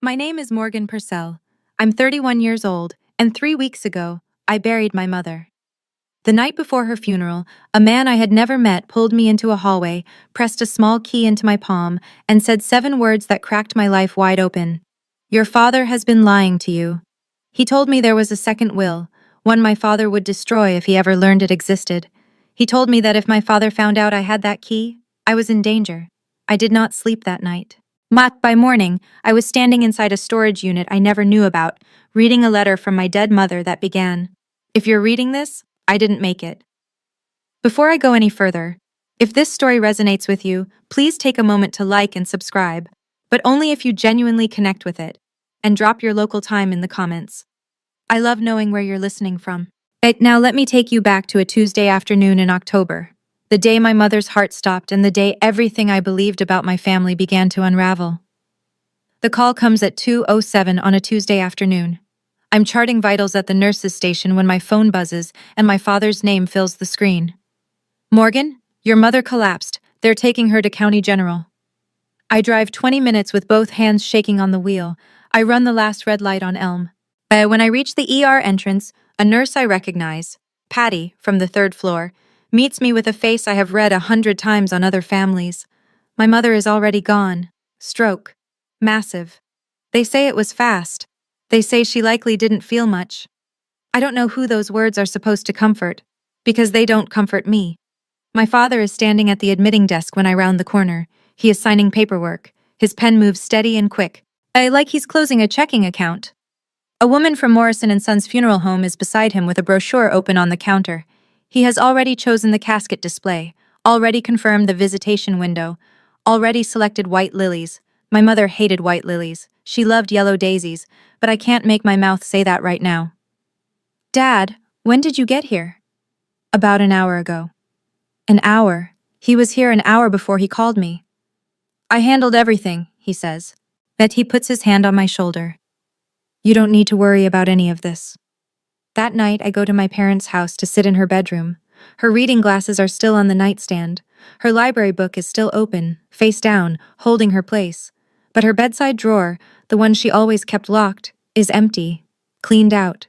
My name is Morgan Purcell. I'm 31 years old, and 3 weeks ago, I buried my mother. The night before her funeral, a man I had never met pulled me into a hallway, pressed a small key into my palm, and said 7 words that cracked my life wide open. Your father has been lying to you. He told me there was a second will, one my father would destroy if he ever learned it existed. He told me that if my father found out I had that key, I was in danger. I did not sleep that night. By morning, I was standing inside a storage unit I never knew about, reading a letter from my dead mother that began, "If you're reading this, I didn't make it." Before I go any further, if this story resonates with you, please take a moment to like and subscribe, but only if you genuinely connect with it, and drop your local time in the comments. I love knowing where you're listening from. Now let me take you back to a Tuesday afternoon in October, the day my mother's heart stopped and the day everything I believed about my family began to unravel. The call comes at 2:07 on a Tuesday afternoon. I'm charting vitals at the nurse's station when my phone buzzes and my father's name fills the screen. "Morgan, your mother collapsed. They're taking her to County General." I drive 20 minutes with both hands shaking on the wheel. I run the last red light on Elm. When I reach the ER entrance, a nurse I recognize, Patty, from the 3rd floor, meets me with a face I have read 100 times on other families. My mother is already gone. Stroke. Massive. They say it was fast. They say she likely didn't feel much. I don't know who those words are supposed to comfort, because they don't comfort me. My father is standing at the admitting desk when I round the corner. He is signing paperwork. His pen moves steady and quick, like he's closing a checking account. A woman from Morrison & Sons Funeral Home is beside him with a brochure open on the counter. He has already chosen the casket display, already confirmed the visitation window, already selected white lilies. My mother hated white lilies. She loved yellow daisies, but I can't make my mouth say that right now. "Dad, when did you get here?" "About an hour ago." "An hour? He was here an hour before he called me." "I handled everything," he says. He puts his hand on my shoulder. "You don't need to worry about any of this." That night, I go to my parents' house to sit in her bedroom. Her reading glasses are still on the nightstand. Her library book is still open, face down, holding her place. But her bedside drawer, the one she always kept locked, is empty, cleaned out.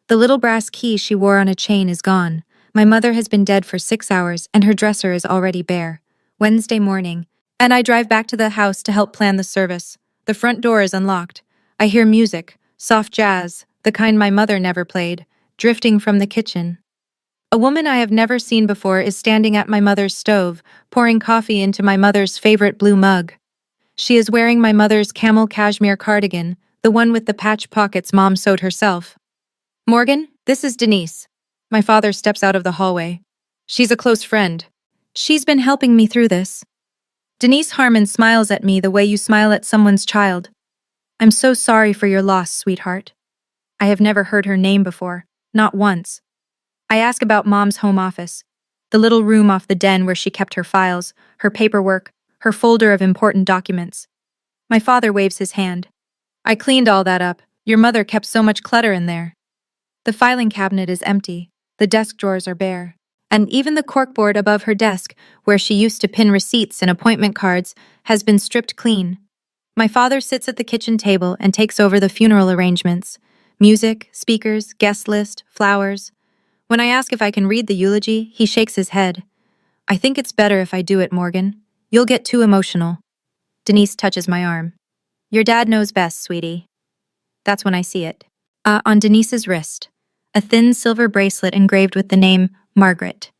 The little brass key she wore on a chain is gone. My mother has been dead for 6 hours and her dresser is already bare. Wednesday morning, and I drive back to the house to help plan the service. The front door is unlocked. I hear music, soft jazz, the kind my mother never played, drifting from the kitchen. A woman I have never seen before is standing at my mother's stove, pouring coffee into my mother's favorite blue mug. She is wearing my mother's camel cashmere cardigan, the one with the patch pockets Mom sewed herself. "Morgan, this is Denise." My father steps out of the hallway. "She's a close friend. She's been helping me through this." Denise Harmon smiles at me the way you smile at someone's child. "I'm so sorry for your loss, sweetheart." I have never heard her name before, not once. I ask about Mom's home office, the little room off the den where she kept her files, her paperwork, her folder of important documents. My father waves his hand. "I cleaned all that up. Your mother kept so much clutter in there." The filing cabinet is empty, the desk drawers are bare, and even the corkboard above her desk, where she used to pin receipts and appointment cards, has been stripped clean. My father sits at the kitchen table and takes over the funeral arrangements. Music, speakers, guest list, flowers. When I ask if I can read the eulogy, he shakes his head. "I think it's better if I do it, Morgan. You'll get too emotional." Denise touches my arm. "Your dad knows best, sweetie." That's when I see it. On Denise's wrist, a thin silver bracelet engraved with the name Margaret.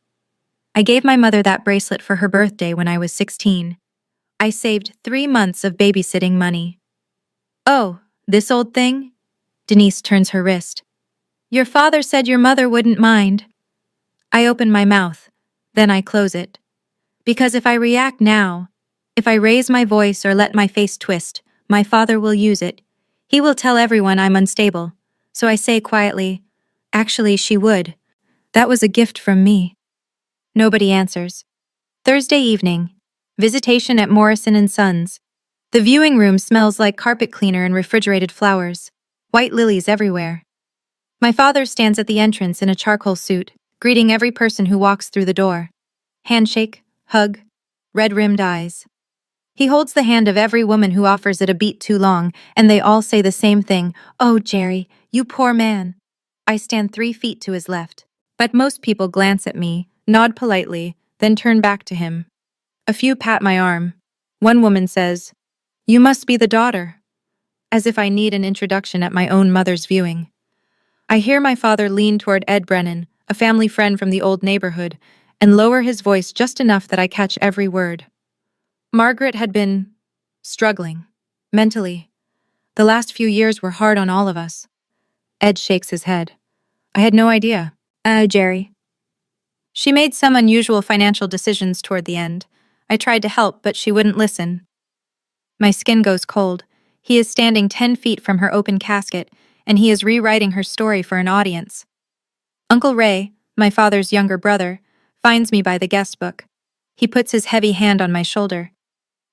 I gave my mother that bracelet for her birthday when I was 16. I saved 3 months of babysitting money. "Oh, this old thing?" Denise turns her wrist. "Your father said your mother wouldn't mind." I open my mouth, then I close it. Because if I react now, if I raise my voice or let my face twist, my father will use it. He will tell everyone I'm unstable. So I say quietly, "Actually, she would. That was a gift from me." Nobody answers. Thursday evening. Visitation at Morrison & Sons. The viewing room smells like carpet cleaner and refrigerated flowers. White lilies everywhere. My father stands at the entrance in a charcoal suit, greeting every person who walks through the door. Handshake, hug, red-rimmed eyes. He holds the hand of every woman who offers it a beat too long, and they all say the same thing. "Oh, Jerry, you poor man." I stand 3 feet to his left. But most people glance at me, nod politely, then turn back to him. A few pat my arm. One woman says, "You must be the daughter," as if I need an introduction at my own mother's viewing. I hear my father lean toward Ed Brennan, a family friend from the old neighborhood, and lower his voice just enough that I catch every word. Margaret had been struggling, mentally. The last few years were hard on all of us. Ed shakes his head. I had no idea. Jerry. She made some unusual financial decisions toward the end. I tried to help, but she wouldn't listen. My skin goes cold. He is standing 10 feet from her open casket, and he is rewriting her story for an audience. Uncle Ray, my father's younger brother, finds me by the guest book. He puts his heavy hand on my shoulder.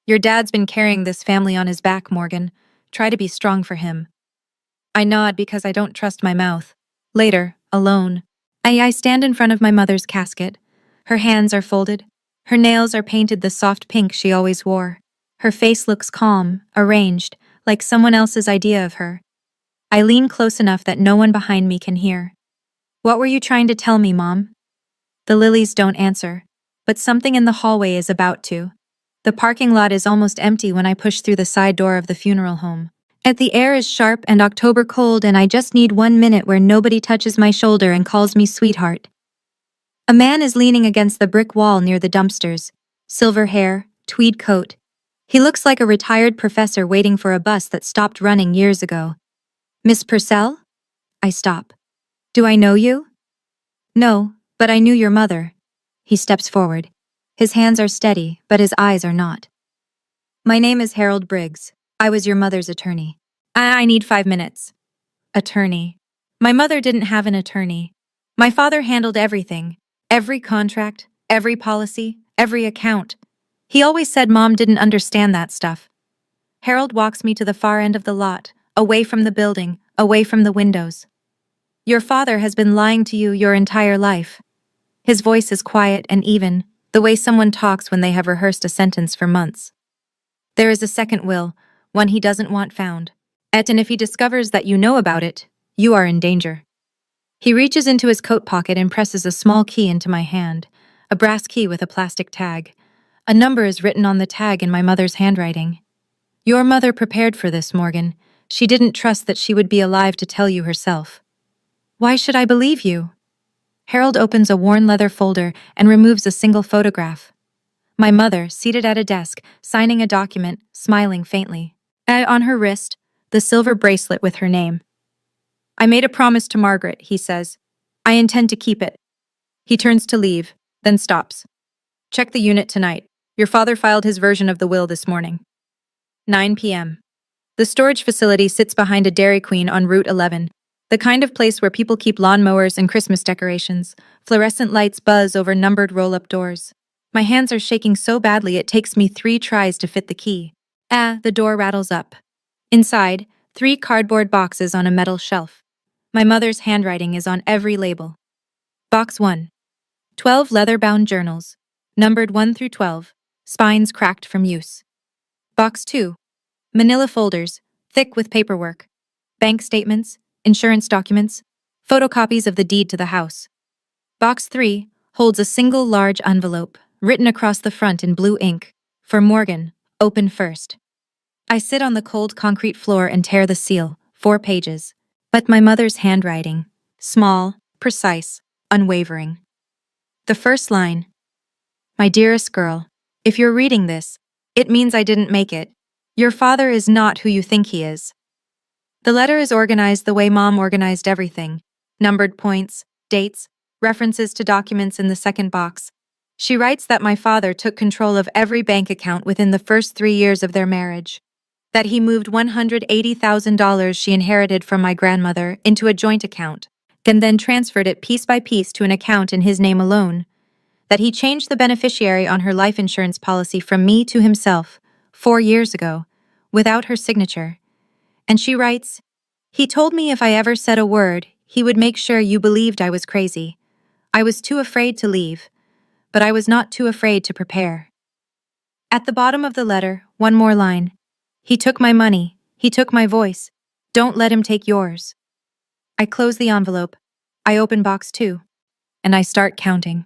Your dad's been carrying this family on his back, Morgan. Try to be strong for him. I nod because I don't trust my mouth. Later, alone, I stand in front of my mother's casket. Her hands are folded. Her nails are painted the soft pink she always wore. Her face looks calm, arranged, like someone else's idea of her. I lean close enough that no one behind me can hear. What were you trying to tell me, Mom? The lilies don't answer, but something in the hallway is about to. The parking lot is almost empty when I push through the side door of the funeral home. The air is sharp and October cold, and I just need 1 minute where nobody touches my shoulder and calls me sweetheart. A man is leaning against the brick wall near the dumpsters. Silver hair, tweed coat. He looks like a retired professor waiting for a bus that stopped running years ago. Miss Purcell? I stop. Do I know you? No, but I knew your mother. He steps forward. His hands are steady, but his eyes are not. My name is Harold Briggs. I was your mother's attorney. I need 5 minutes. Attorney. My mother didn't have an attorney. My father handled everything. Every contract, every policy, every account. He always said Mom didn't understand that stuff. Harold walks me to the far end of the lot, away from the building, away from the windows. Your father has been lying to you your entire life. His voice is quiet and even, the way someone talks when they have rehearsed a sentence for months. There is a second will, one he doesn't want found. And if he discovers that you know about it, you are in danger. He reaches into his coat pocket and presses a small key into my hand, a brass key with a plastic tag. A number is written on the tag in my mother's handwriting. Your mother prepared for this, Morgan. She didn't trust that she would be alive to tell you herself. Why should I believe you? Harold opens a worn leather folder and removes a single photograph. My mother, seated at a desk, signing a document, smiling faintly. On her wrist, the silver bracelet with her name. I made a promise to Margaret, he says. I intend to keep it. He turns to leave, then stops. Check the unit tonight. Your father filed his version of the will this morning. 9 p.m. The storage facility sits behind a Dairy Queen on Route 11, the kind of place where people keep lawnmowers and Christmas decorations. Fluorescent lights buzz over numbered roll-up doors. My hands are shaking so badly it takes me 3 tries to fit the key. The door rattles up. Inside, 3 cardboard boxes on a metal shelf. My mother's handwriting is on every label. Box 1. 12 leather-bound journals, numbered 1 through 12, spines cracked from use. Box 2. Manila folders, thick with paperwork. Bank statements, insurance documents, photocopies of the deed to the house. Box 3 holds a single large envelope, written across the front in blue ink. For Morgan, open first. I sit on the cold concrete floor and tear the seal, 4 pages. But my mother's handwriting, small, precise, unwavering. The first line, my dearest girl, if you're reading this, it means I didn't make it. Your father is not who you think he is. The letter is organized the way Mom organized everything. Numbered points, dates, references to documents in the second box. She writes that my father took control of every bank account within the first 3 years of their marriage. That he moved $180,000 she inherited from my grandmother into a joint account, and then transferred it piece by piece to an account in his name alone. That he changed the beneficiary on her life insurance policy from me to himself, 4 years ago, without her signature. And she writes, he told me if I ever said a word, he would make sure you believed I was crazy. I was too afraid to leave, but I was not too afraid to prepare. At the bottom of the letter, one more line. He took my money. He took my voice. Don't let him take yours. I close the envelope. I open box 2. And I start counting.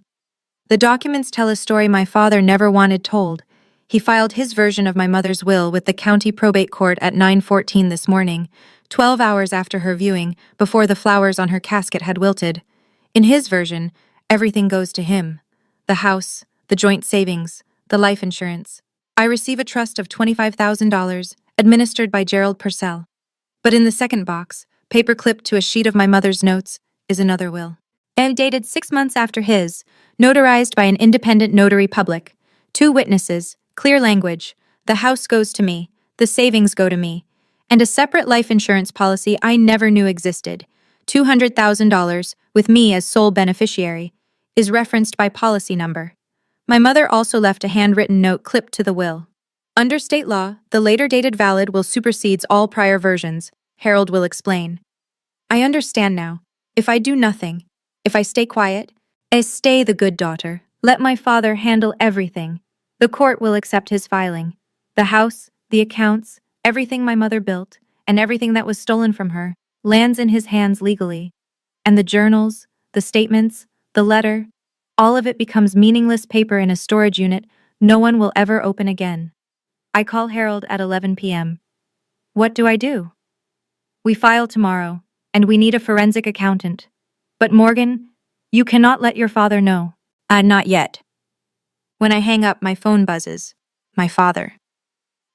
The documents tell a story my father never wanted told. He filed his version of my mother's will with the county probate court at 9:14 this morning, 12 hours after her viewing, before the flowers on her casket had wilted. In his version, everything goes to him. The house, the joint savings, the life insurance. I receive a trust of $25,000, administered by Gerald Purcell. But in the second box, paper clipped to a sheet of my mother's notes, is another will. And dated 6 months after his, notarized by an independent notary public. 2 witnesses, clear language. The house goes to me, the savings go to me. And a separate life insurance policy I never knew existed, $200,000, with me as sole beneficiary, is referenced by policy number. My mother also left a handwritten note clipped to the will. Under state law, the later dated valid will supersedes all prior versions, Harold will explain. I understand now. If I do nothing, if I stay quiet, stay the good daughter, let my father handle everything. The court will accept his filing. The house, the accounts, everything my mother built, and everything that was stolen from her, lands in his hands legally. And the journals, the statements, the letter, all of it becomes meaningless paper in a storage unit no one will ever open again. I call Harold at 11 p.m. What do I do? We file tomorrow, and we need a forensic accountant. But Morgan, you cannot let your father know. Not yet. When I hang up, my phone buzzes. My father.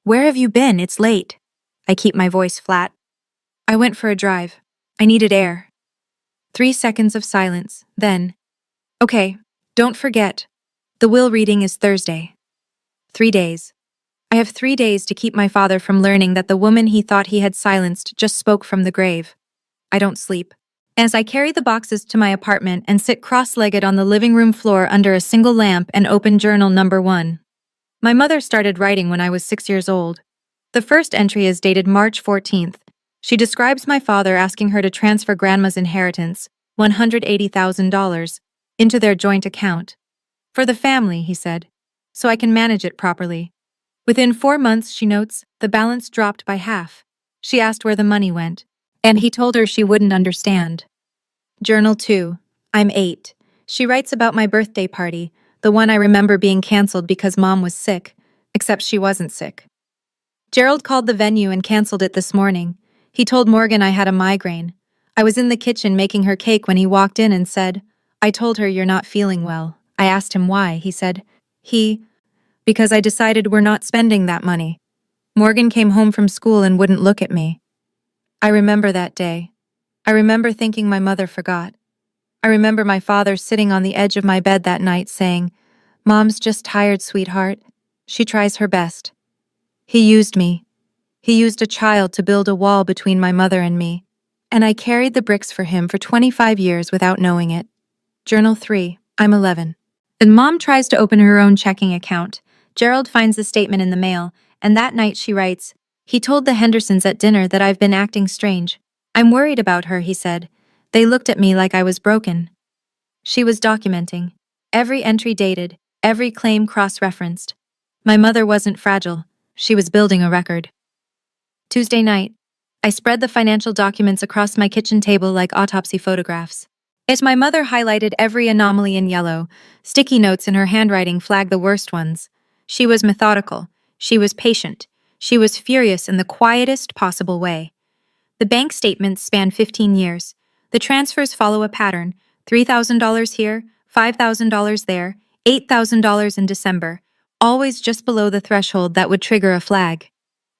Where have you been? It's late. I keep my voice flat. I went for a drive. I needed air. 3 seconds of silence, then. Okay, don't forget. The will reading is Thursday. 3 days. I have 3 days to keep my father from learning that the woman he thought he had silenced just spoke from the grave. I don't sleep. As I carry the boxes to my apartment and sit cross-legged on the living room floor under a single lamp and open journal number 1. My mother started writing when I was 6 years old. The first entry is dated March 14th. She describes my father asking her to transfer Grandma's inheritance, $180,000, into their joint account. For the family, he said, so I can manage it properly. Within 4 months, she notes, the balance dropped by half. She asked where the money went, and he told her she wouldn't understand. Journal 2. I'm 8. She writes about my birthday party, the one I remember being canceled because Mom was sick, except she wasn't sick. Gerald called the venue and canceled it this morning. He told Morgan I had a migraine. I was in the kitchen making her cake when he walked in and said, I told her you're not feeling well. I asked him why. He said, because I decided we're not spending that money. Morgan came home from school and wouldn't look at me. I remember that day. I remember thinking my mother forgot. I remember my father sitting on the edge of my bed that night saying, Mom's just tired, sweetheart. She tries her best. He used me. He used a child to build a wall between my mother and me. And I carried the bricks for him for 25 years without knowing it. Journal 3. I'm 11. And Mom tries to open her own checking account. Gerald finds the statement in the mail, and that night she writes, he told the Hendersons at dinner that I've been acting strange. I'm worried about her, he said. They looked at me like I was broken. She was documenting. Every entry dated, every claim cross-referenced. My mother wasn't fragile. She was building a record. Tuesday night. I spread the financial documents across my kitchen table like autopsy photographs. As my mother highlighted every anomaly in yellow, sticky notes in her handwriting flagged the worst ones. She was methodical. She was patient. She was furious in the quietest possible way. The bank statements span 15 years. The transfers follow a pattern, $3,000 here, $5,000 there, $8,000 in December, always just below the threshold that would trigger a flag.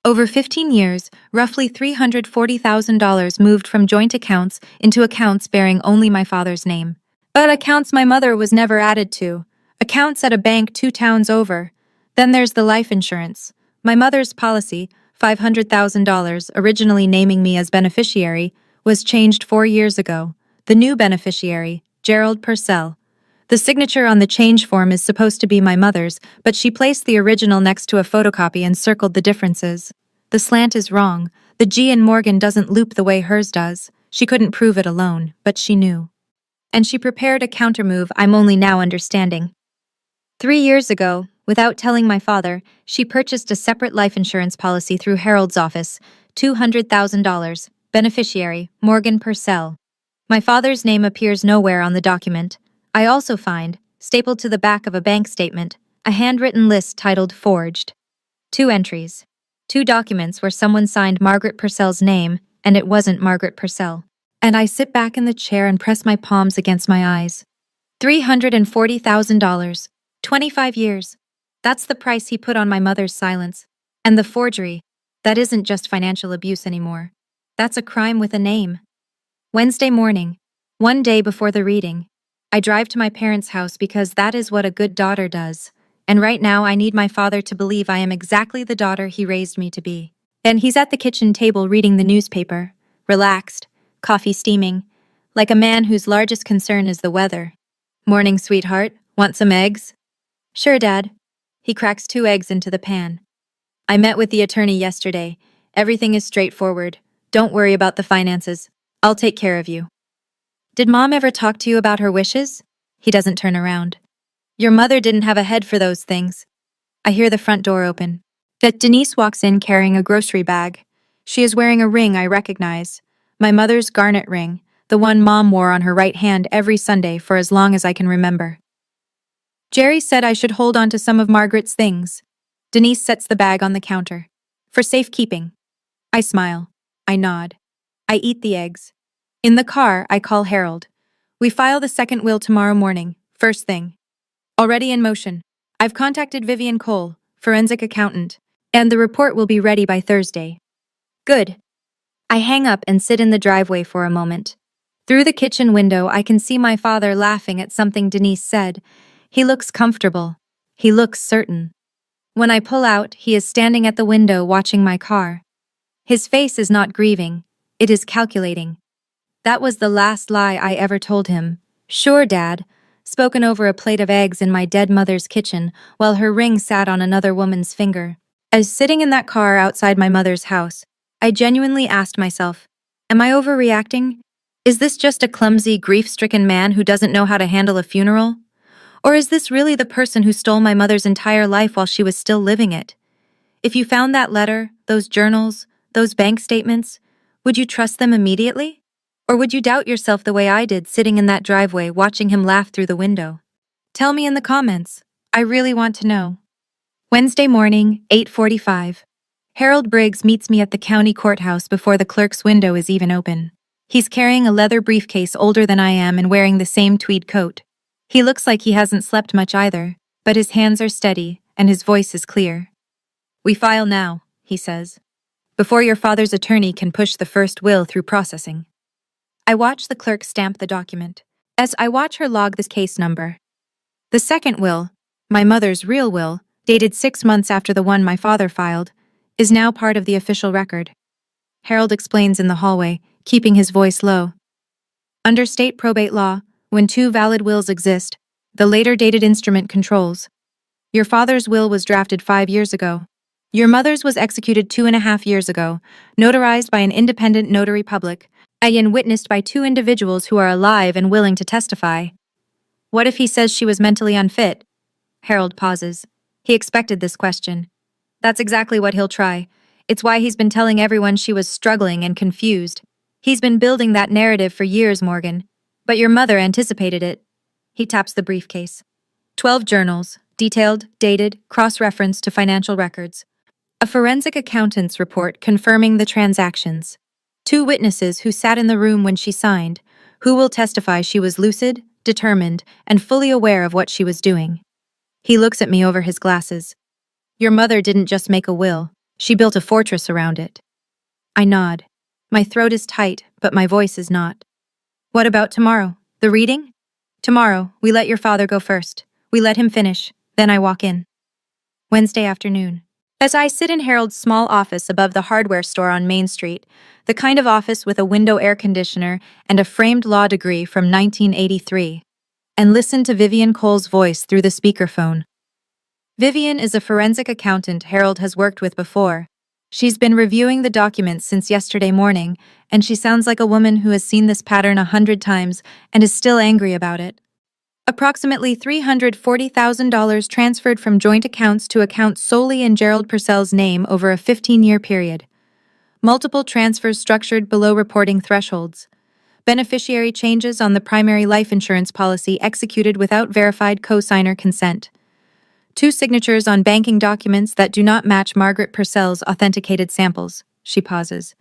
Over 15 years, roughly $340,000 moved from joint accounts into accounts bearing only my father's name. But accounts my mother was never added to. Accounts at a bank 2 towns over. Then there's the life insurance. My mother's policy, $500,000, originally naming me as beneficiary, was changed 4 years ago. The new beneficiary, Gerald Purcell. The signature on the change form is supposed to be my mother's, but she placed the original next to a photocopy and circled the differences. The slant is wrong. The G in Morgan doesn't loop the way hers does. She couldn't prove it alone, but she knew. And she prepared a countermove I'm only now understanding. 3 years ago, Without telling my father, she purchased a separate life insurance policy through Harold's office, $200,000. Beneficiary, Morgan Purcell. My father's name appears nowhere on the document. I also find, stapled to the back of a bank statement, a handwritten list titled Forged. 2 entries. 2 documents where someone signed Margaret Purcell's name, and it wasn't Margaret Purcell. And I sit back in the chair and press my palms against my eyes. $340,000. 25 years. That's the price he put on my mother's silence. And the forgery, that isn't just financial abuse anymore. That's a crime with a name. Wednesday morning, one day before the reading, I drive to my parents' house because that is what a good daughter does. And right now I need my father to believe I am exactly the daughter he raised me to be. And he's at the kitchen table reading the newspaper, relaxed, coffee steaming, like a man whose largest concern is the weather. Morning, sweetheart. Want some eggs? Sure, Dad. He cracks 2 eggs into the pan. I met with the attorney yesterday. Everything is straightforward. Don't worry about the finances. I'll take care of you. Did Mom ever talk to you about her wishes? He doesn't turn around. Your mother didn't have a head for those things. I hear the front door open. That Denise walks in carrying a grocery bag. She is wearing a ring I recognize. My mother's garnet ring, the one Mom wore on her right hand every Sunday for as long as I can remember. Jerry said I should hold on to some of Margaret's things. Denise sets the bag on the counter. For safekeeping. I smile. I nod. I eat the eggs. In the car, I call Harold. We file the second will tomorrow morning, first thing. Already in motion. I've contacted Vivian Cole, forensic accountant, and the report will be ready by Thursday. Good. I hang up and sit in the driveway for a moment. Through the kitchen window, I can see my father laughing at something Denise said. He looks comfortable. He looks certain. When I pull out, he is standing at the window watching my car. His face is not grieving. It is calculating. That was the last lie I ever told him. Sure, Dad. Spoken over a plate of eggs in my dead mother's kitchen while her ring sat on another woman's finger. As sitting in that car outside my mother's house, I genuinely asked myself, am I overreacting? Is this just a clumsy, grief-stricken man who doesn't know how to handle a funeral? Or is this really the person who stole my mother's entire life while she was still living it? If you found that letter, those journals, those bank statements, would you trust them immediately? Or would you doubt yourself the way I did sitting in that driveway watching him laugh through the window? Tell me in the comments. I really want to know. Wednesday morning, 8:45. Harold Briggs meets me at the county courthouse before the clerk's window is even open. He's carrying a leather briefcase older than I am and wearing the same tweed coat. He looks like he hasn't slept much either, but his hands are steady and his voice is clear. We file now, he says, before your father's attorney can push the first will through processing. I watch the clerk stamp the document. As I watch her log this case number. The second will, my mother's real will, dated 6 months after the one my father filed, is now part of the official record. Harold explains in the hallway, keeping his voice low. Under state probate law, when 2 valid wills exist, the later dated instrument controls. Your father's will was drafted 5 years ago. Your mother's was executed 2.5 years ago, notarized by an independent notary public, and witnessed by 2 individuals who are alive and willing to testify. What if he says she was mentally unfit? Harold pauses. He expected this question. That's exactly what he'll try. It's why he's been telling everyone she was struggling and confused. He's been building that narrative for years, Morgan. But your mother anticipated it. He taps the briefcase. 12 journals, detailed, dated, cross-referenced to financial records. A forensic accountant's report confirming the transactions. 2 witnesses who sat in the room when she signed, who will testify she was lucid, determined, and fully aware of what she was doing. He looks at me over his glasses. Your mother didn't just make a will, she built a fortress around it. I nod. My throat is tight, but my voice is not. What about tomorrow? The reading? Tomorrow, we let your father go first. We let him finish, then I walk in. Wednesday afternoon. As I sit in Harold's small office above the hardware store on Main Street, the kind of office with a window air conditioner and a framed law degree from 1983, and listen to Vivian Cole's voice through the speakerphone. Vivian is a forensic accountant Harold has worked with before. She's been reviewing the documents since yesterday morning, and she sounds like a woman who has seen this pattern 100 times and is still angry about it. Approximately $340,000 transferred from joint accounts to accounts solely in Gerald Purcell's name over a 15-year period. Multiple transfers structured below reporting thresholds. Beneficiary changes on the primary life insurance policy executed without verified co-signer consent. 2 signatures on banking documents that do not match Margaret Purcell's authenticated samples. She pauses.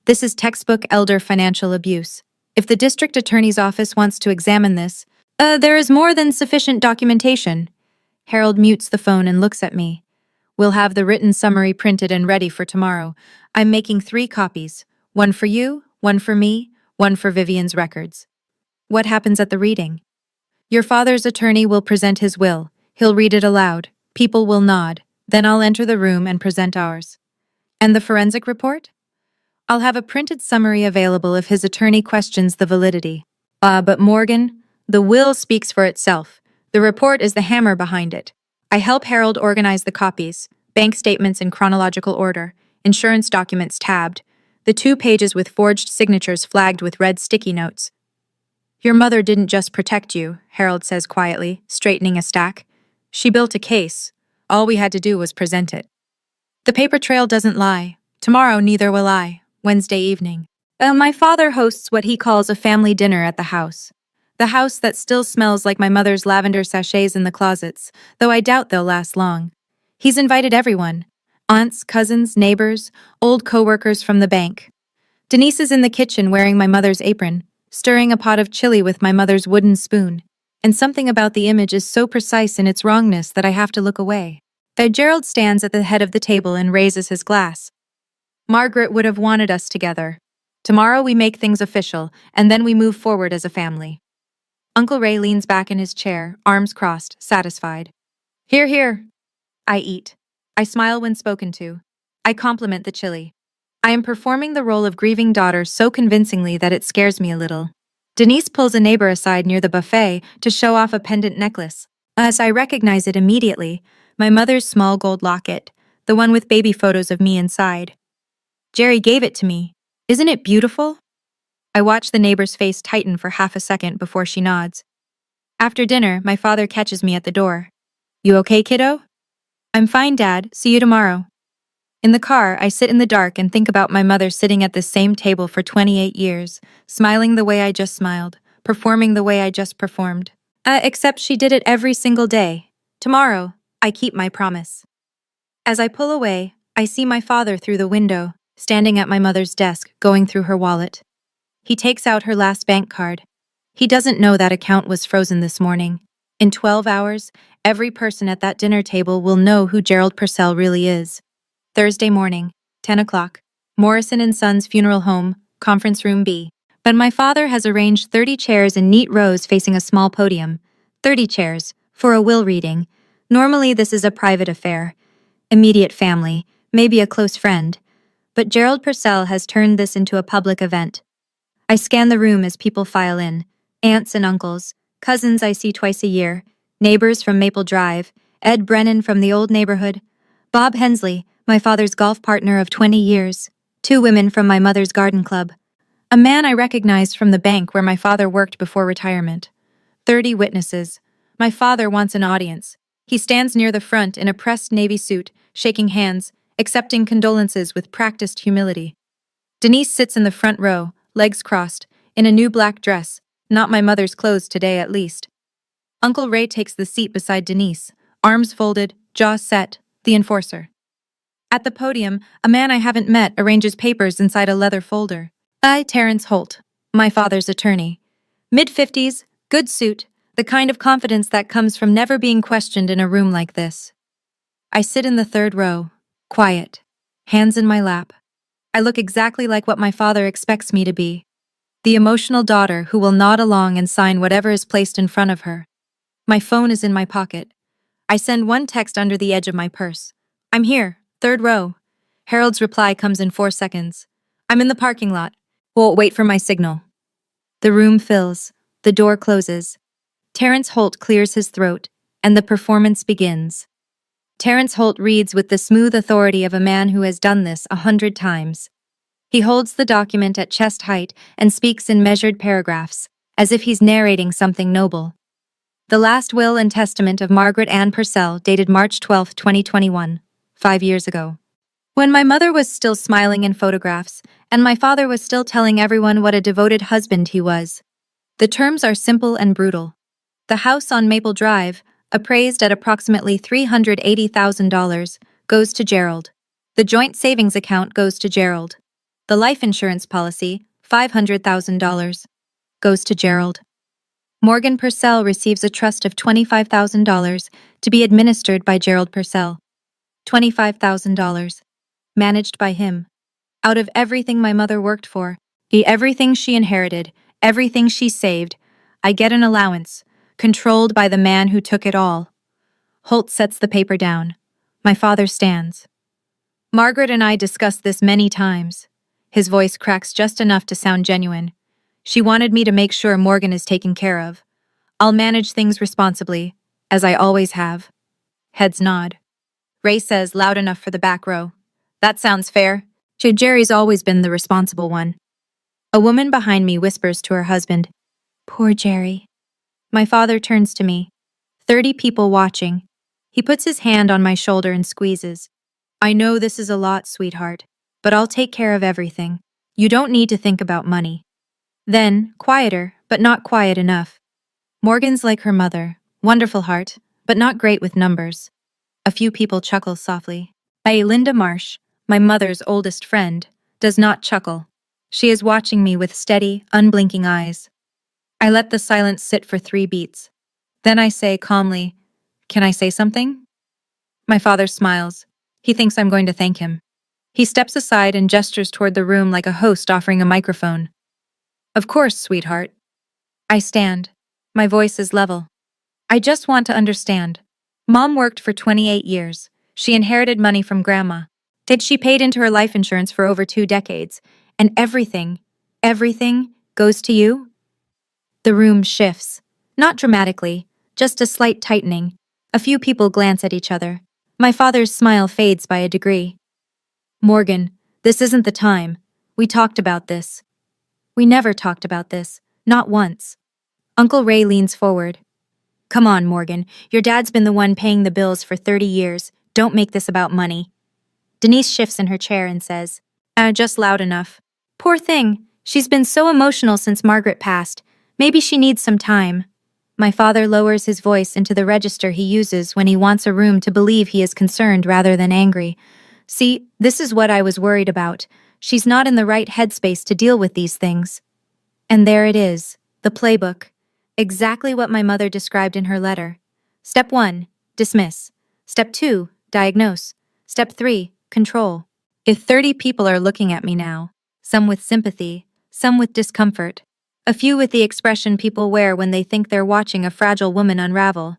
This is textbook elder financial abuse. If the district attorney's office wants to examine this, there is more than sufficient documentation. Harold mutes the phone and looks at me. We'll have the written summary printed and ready for tomorrow. I'm making 3 copies. One for you, one for me, one for Vivian's records. What happens at the reading? Your father's attorney will present his will. He'll read it aloud. People will nod. Then I'll enter the room and present ours. And the forensic report? I'll have a printed summary available if his attorney questions the validity. But Morgan, the will speaks for itself. The report is the hammer behind it. I help Harold organize the copies, bank statements in chronological order, insurance documents tabbed, the 2 pages with forged signatures flagged with red sticky notes. Your mother didn't just protect you, Harold says quietly, straightening a stack. She built a case. All we had to do was present it. The paper trail doesn't lie. Tomorrow neither will I. Wednesday evening. My father hosts what he calls a family dinner at the house. The house that still smells like my mother's lavender sachets in the closets, though I doubt they'll last long. He's invited everyone. Aunts, cousins, neighbors, old co-workers from the bank. Denise is in the kitchen wearing my mother's apron, stirring a pot of chili with my mother's wooden spoon. And something about the image is so precise in its wrongness that I have to look away. Gerald stands at the head of the table and raises his glass. Margaret would have wanted us together. Tomorrow we make things official, and then we move forward as a family. Uncle Ray leans back in his chair, arms crossed, satisfied. Hear, hear. I eat. I smile when spoken to. I compliment the chili. I am performing the role of grieving daughter so convincingly that it scares me a little. Denise pulls a neighbor aside near the buffet to show off a pendant necklace. As I recognize it immediately, my mother's small gold locket, the one with baby photos of me inside. Jerry gave it to me. Isn't it beautiful? I watch the neighbor's face tighten for half a second before she nods. After dinner, my father catches me at the door. You okay, kiddo? I'm fine, Dad. See you tomorrow. In the car, I sit in the dark and think about my mother sitting at the same table for 28 years, smiling the way I just smiled, performing the way I just performed. Except she did it every single day. Tomorrow, I keep my promise. As I pull away, I see my father through the window, standing at my mother's desk, going through her wallet. He takes out her last bank card. He doesn't know that account was frozen this morning. In 12 hours, every person at that dinner table will know who Gerald Purcell really is. Thursday morning, 10 o'clock, Morrison and Sons Funeral Home, Conference Room B. But my father has arranged 30 chairs in neat rows facing a small podium. 30 chairs, for a will reading. Normally this is a private affair. Immediate family, maybe a close friend. But Gerald Purcell has turned this into a public event. I scan the room as people file in. Aunts and uncles, cousins I see twice a year, neighbors from Maple Drive, Ed Brennan from the old neighborhood, Bob Hensley, my father's golf partner of 20 years, 2 women from my mother's garden club, a man I recognized from the bank where my father worked before retirement. 30 witnesses. My father wants an audience. He stands near the front in a pressed navy suit, shaking hands, accepting condolences with practiced humility. Denise sits in the front row, legs crossed, in a new black dress, not my mother's clothes today at least. Uncle Ray takes the seat beside Denise, arms folded, jaws set, the enforcer. At the podium, a man I haven't met arranges papers inside a leather folder. Terrence Holt, my father's attorney. Mid-50s, good suit, the kind of confidence that comes from never being questioned in a room like this. I sit in the 3rd row, quiet, hands in my lap. I look exactly like what my father expects me to be. The emotional daughter who will nod along and sign whatever is placed in front of her. My phone is in my pocket. I send one text under the edge of my purse. I'm here, 3rd row. Harold's reply comes in 4 seconds. I'm in the parking lot. We'll wait for my signal. The room fills. The door closes. Terrence Holt clears his throat, and the performance begins. Terrence Holt reads with the smooth authority of a man who has done this 100 times. He holds the document at chest height and speaks in measured paragraphs, as if he's narrating something noble. The last will and testament of Margaret Ann Purcell, dated March 12, 2021, 5 years ago. When my mother was still smiling in photographs, and my father was still telling everyone what a devoted husband he was. The terms are simple and brutal. The house on Maple Drive, appraised at approximately $380,000, goes to Gerald. The joint savings account goes to Gerald. The life insurance policy, $500,000, goes to Gerald. Morgan Purcell receives a trust of $25,000 to be administered by Gerald Purcell. $25,000. Managed by him. Out of everything my mother worked for, everything she inherited, everything she saved, I get an allowance, controlled by the man who took it all. Holt sets the paper down. My father stands. Margaret and I discussed this many times. His voice cracks just enough to sound genuine. She wanted me to make sure Morgan is taken care of. I'll manage things responsibly, as I always have. Heads nod. Ray says loud enough for the back row. That sounds fair. Jerry's always been the responsible one. A woman behind me whispers to her husband, "Poor Jerry." My father turns to me. 30 people watching. He puts his hand on my shoulder and squeezes. "I know this is a lot, sweetheart, but I'll take care of everything. You don't need to think about money." Then, quieter, but not quiet enough. "Morgan's like her mother, wonderful heart, but not great with numbers." A few people chuckle softly. Linda Marsh, my mother's oldest friend, does not chuckle. She is watching me with steady, unblinking eyes. I let the silence sit for 3 beats. Then I say calmly, "Can I say something?" My father smiles. He thinks I'm going to thank him. He steps aside and gestures toward the room like a host offering a microphone. "Of course, sweetheart." I stand. My voice is level. "I just want to understand. Mom worked for 28 years. She inherited money from Grandma. She paid into her life insurance for over 2 decades. And everything goes to you?" The room shifts. Not dramatically, just a slight tightening. A few people glance at each other. My father's smile fades by a degree. "Morgan, this isn't the time. We talked about this." "We never talked about this. Not once." Uncle Ray leans forward. "Come on, Morgan. Your dad's been the one paying the bills for 30 years. Don't make this about money." Denise shifts in her chair and says, Just loud enough. "Poor thing. She's been so emotional since Margaret passed. Maybe she needs some time." My father lowers his voice into the register he uses when he wants a room to believe he is concerned rather than angry. "See, this is what I was worried about. She's not in the right headspace to deal with these things." And there it is, the playbook. Exactly what my mother described in her letter. Step 1, dismiss. Step 2, diagnose. Step 3, control. If 30 people are looking at me now, some with sympathy, some with discomfort, a few with the expression people wear when they think they're watching a fragile woman unravel.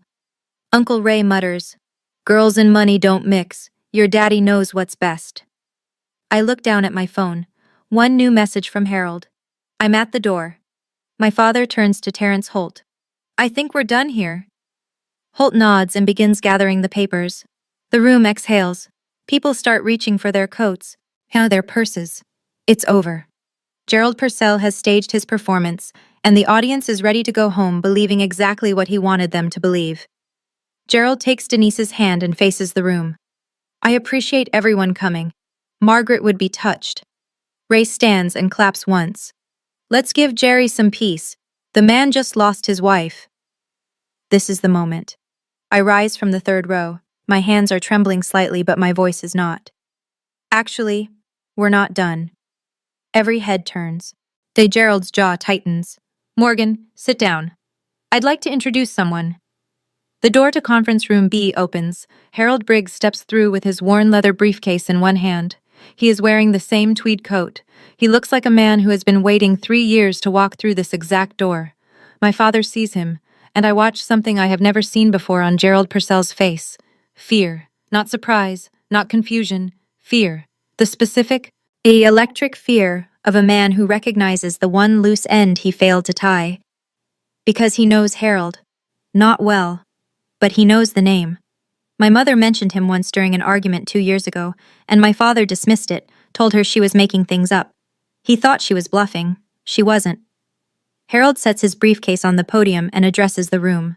Uncle Ray mutters, "Girls and money don't mix. Your daddy knows what's best." I look down at my phone. One new message from Harold. I'm at the door. My father turns to Terrence Holt. "I think we're done here." Holt nods and begins gathering the papers. The room exhales. People start reaching for their coats, their purses. It's over. Gerald Purcell has staged his performance, and the audience is ready to go home believing exactly what he wanted them to believe. Gerald takes Denise's hand and faces the room. "I appreciate everyone coming. Margaret would be touched." Ray stands and claps once. "Let's give Jerry some peace. The man just lost his wife." This is the moment. I rise from the 3rd row. My hands are trembling slightly, but my voice is not. "Actually, we're not done." Every head turns. Gerald's jaw tightens. "Morgan, sit down. I'd like to introduce someone." The door to conference room B opens. Harold Briggs steps through with his worn leather briefcase in one hand. He is wearing the same tweed coat. He looks like a man who has been waiting 3 years to walk through this exact door. My father sees him, and I watch something I have never seen before on Gerald Purcell's face. Fear. Not surprise, not confusion. Fear. The specific, electric fear of a man who recognizes the one loose end he failed to tie. Because he knows Harold. Not well. But he knows the name. My mother mentioned him once during an argument 2 years ago, and my father dismissed it, told her she was making things up. He thought she was bluffing. She wasn't. Harold sets his briefcase on the podium and addresses the room.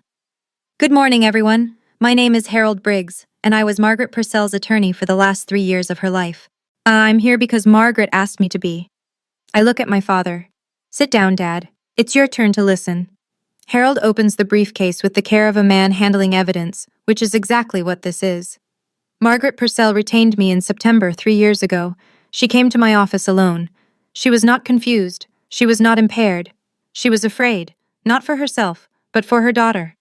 Good morning, everyone. My name is Harold Briggs, and I was Margaret Purcell's attorney for the last 3 years of her life. I'm here because Margaret asked me to be. I look at my father. Sit down, Dad. It's your turn to listen. Harold opens the briefcase with the care of a man handling evidence, which is exactly what this is. Margaret Purcell retained me in September 3 years ago. She came to my office alone. She was not confused. She was not impaired. She was afraid, not for herself, but for her daughter.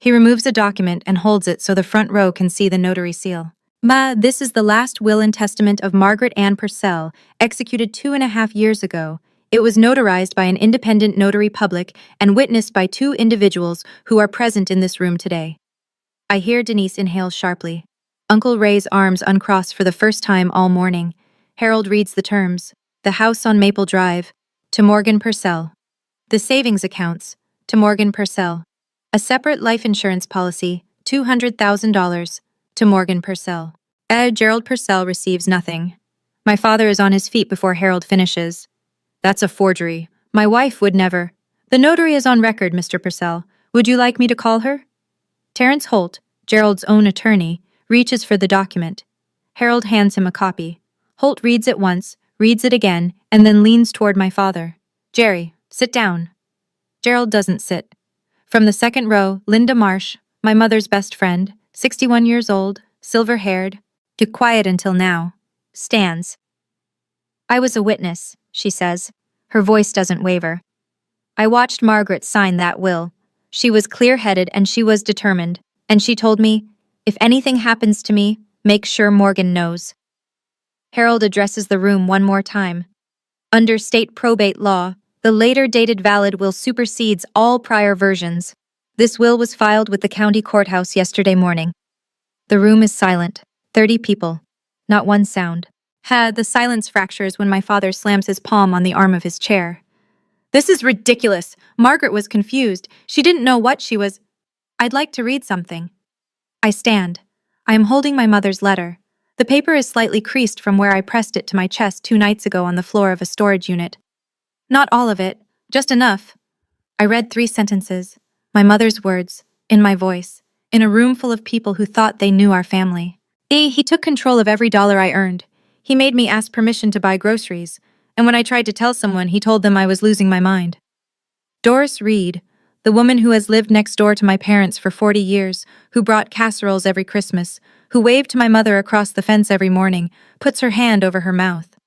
He removes a document and holds it so the front row can see the notary seal. This is the last will and testament of Margaret Ann Purcell, executed 2.5 years ago. It was notarized by an independent notary public and witnessed by 2 individuals who are present in this room today. I hear Denise inhale sharply. Uncle Ray's arms uncross for the first time all morning. Harold reads the terms. The house on Maple Drive, to Morgan Purcell. The savings accounts, to Morgan Purcell. A separate life insurance policy, $200,000, to Morgan Purcell. Gerald Purcell receives nothing. My father is on his feet before Harold finishes. That's a forgery. My wife would never. The notary is on record, Mr. Purcell. Would you like me to call her? Terrence Holt, Gerald's own attorney, reaches for the document. Harold hands him a copy. Holt reads it once, reads it again, and then leans toward my father. Jerry, sit down. Gerald doesn't sit. From the second row, Linda Marsh, my mother's best friend, 61 years old, silver-haired, quiet until now, stands. I was a witness, she says. Her voice doesn't waver. I watched Margaret sign that will. She was clear-headed and she was determined, and she told me, if anything happens to me, make sure Morgan knows. Harold addresses the room one more time. Under state probate law, the later dated valid will supersedes all prior versions. This will was filed with the county courthouse yesterday morning. The room is silent. 30 people. Not one sound. The silence fractures when my father slams his palm on the arm of his chair. This is ridiculous. Margaret was confused. She didn't know what she was. I'd like to read something. I stand. I am holding my mother's letter. The paper is slightly creased from where I pressed it to my chest 2 nights ago on the floor of a storage unit. Not all of it, just enough. I read 3 sentences, my mother's words, in my voice, in a room full of people who thought they knew our family. He took control of every dollar I earned. He made me ask permission to buy groceries, and when I tried to tell someone, he told them I was losing my mind. Doris Reed, the woman who has lived next door to my parents for 40 years, who brought casseroles every Christmas, who waved to my mother across the fence every morning, puts her hand over her mouth.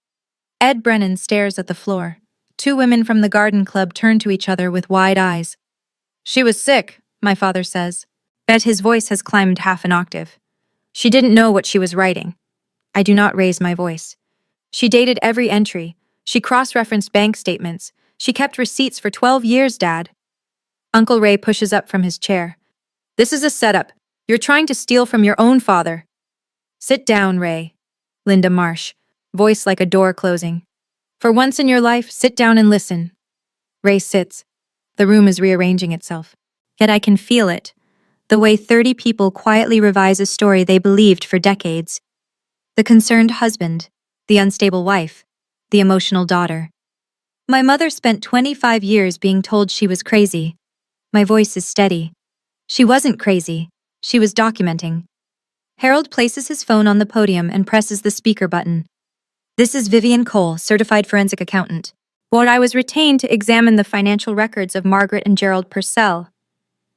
Ed Brennan stares at the floor. 2 women from the garden club turn to each other with wide eyes. She was sick, my father says. Bet his voice has climbed half an octave. She didn't know what she was writing. I do not raise my voice. She dated every entry. She cross-referenced bank statements. She kept receipts for 12 years, Dad. Uncle Ray pushes up from his chair. This is a setup. You're trying to steal from your own father. Sit down, Ray. Linda Marsh, voice like a door closing. For once in your life, sit down and listen. Ray sits. The room is rearranging itself. Yet I can feel it. The way 30 people quietly revise a story they believed for decades. The concerned husband, the unstable wife, the emotional daughter. My mother spent 25 years being told she was crazy. My voice is steady. She wasn't crazy. She was documenting. Harold places his phone on the podium and presses the speaker button. This is Vivian Cole, certified forensic accountant. I was retained to examine the financial records of Margaret and Gerald Purcell.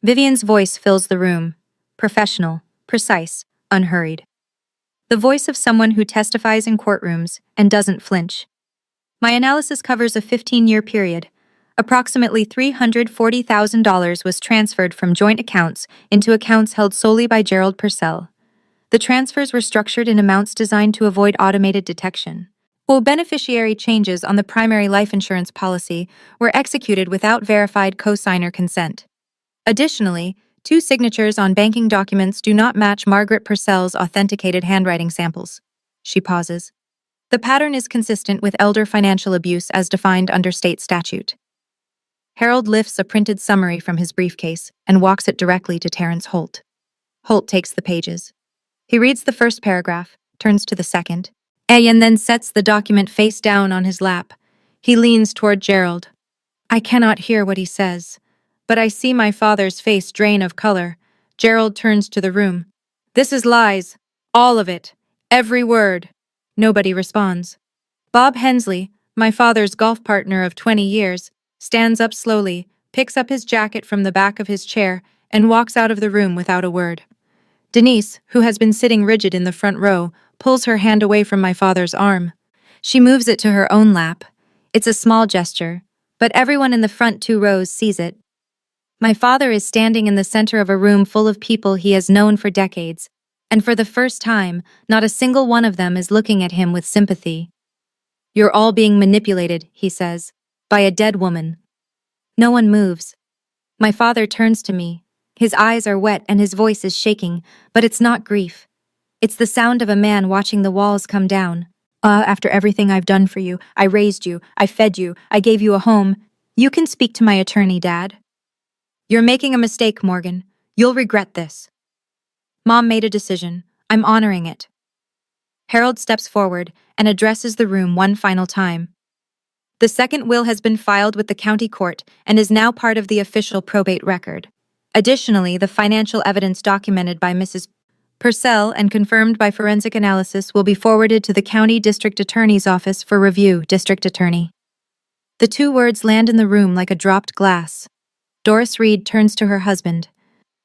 Vivian's voice fills the room. Professional, precise, unhurried. The voice of someone who testifies in courtrooms and doesn't flinch. My analysis covers a 15-year period. Approximately $340,000 was transferred from joint accounts into accounts held solely by Gerald Purcell. The transfers were structured in amounts designed to avoid automated detection. Beneficiary changes on the primary life insurance policy were executed without verified co-signer consent. Additionally, 2 signatures on banking documents do not match Margaret Purcell's authenticated handwriting samples. She pauses. The pattern is consistent with elder financial abuse as defined under state statute. Harold lifts a printed summary from his briefcase and walks it directly to Terrence Holt. Holt takes the pages. He reads the first paragraph, turns to the second, and then sets the document face down on his lap. He leans toward Gerald. I cannot hear what he says, but I see my father's face drain of color. Gerald turns to the room. This is lies. All of it. Every word. Nobody responds. Bob Hensley, my father's golf partner of 20 years, stands up slowly, picks up his jacket from the back of his chair, and walks out of the room without a word. Denise, who has been sitting rigid in the front row, pulls her hand away from my father's arm. She moves it to her own lap. It's a small gesture, but everyone in the front 2 rows sees it. My father is standing in the center of a room full of people he has known for decades, and for the first time, not a single one of them is looking at him with sympathy. You're all being manipulated, he says, by a dead woman. No one moves. My father turns to me. His eyes are wet and his voice is shaking, but it's not grief. It's the sound of a man watching the walls come down. After everything I've done for you, I raised you, I fed you, I gave you a home. You can speak to my attorney, Dad. You're making a mistake, Morgan. You'll regret this. Mom made a decision. I'm honoring it. Harold steps forward and addresses the room one final time. The second will has been filed with the county court and is now part of the official probate record. Additionally, the financial evidence documented by Mrs. Purcell and confirmed by forensic analysis will be forwarded to the county district attorney's office for review, District Attorney. The 2 words land in the room like a dropped glass. Doris Reed turns to her husband.